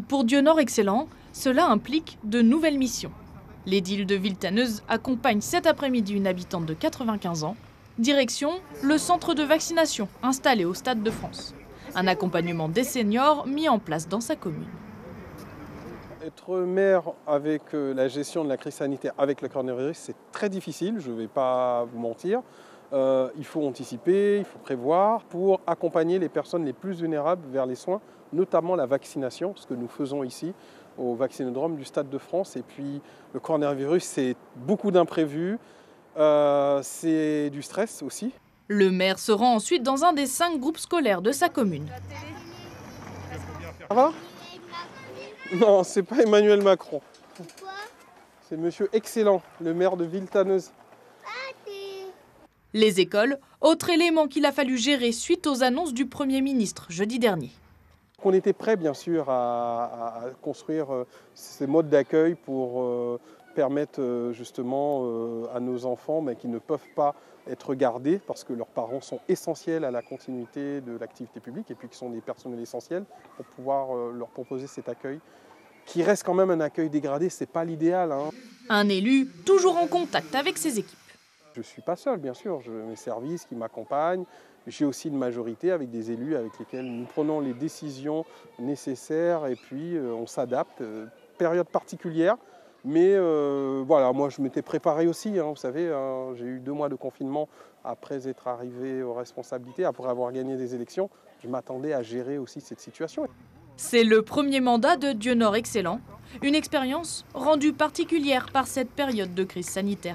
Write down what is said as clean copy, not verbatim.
Pour Dieunor Excellent, cela implique de nouvelles missions. L'édile de Villetaneuse accompagne cet après-midi une habitante de 95 ans. Direction, le centre de vaccination installé au Stade de France. Un accompagnement des seniors mis en place dans sa commune. Être maire avec la gestion de la crise sanitaire avec le coronavirus, c'est très difficile, je ne vais pas vous mentir. Il faut anticiper, il faut prévoir pour accompagner les personnes les plus vulnérables vers les soins, notamment la vaccination, ce que nous faisons ici au vaccinodrome du Stade de France. Et puis le coronavirus, c'est beaucoup d'imprévus, c'est du stress aussi. Le maire se rend ensuite dans un des 5 groupes scolaires de sa commune. Ça va ? Non, c'est pas Emmanuel Macron. Pourquoi ? C'est Monsieur Excellent, le maire de Villetaneuse. Les écoles, autre élément qu'il a fallu gérer suite aux annonces du Premier ministre jeudi dernier. On était prêt bien sûr à construire ces modes d'accueil pour permettre justement à nos enfants qui ne peuvent pas être gardés parce que leurs parents sont essentiels à la continuité de l'activité publique et puis qui sont des personnels essentiels pour pouvoir leur proposer cet accueil qui reste quand même un accueil dégradé, c'est pas l'idéal. Un élu toujours en contact avec ses équipes. Je ne suis pas seul, bien sûr, j'ai mes services qui m'accompagnent. J'ai aussi une majorité avec des élus avec lesquels nous prenons les décisions nécessaires et puis on s'adapte. Période particulière, mais voilà, moi je m'étais préparé aussi. Vous savez, j'ai eu 2 mois de confinement après être arrivé aux responsabilités, après avoir gagné des élections. Je m'attendais à gérer aussi cette situation. C'est le premier mandat de Dieunor Excellent, une expérience rendue particulière par cette période de crise sanitaire.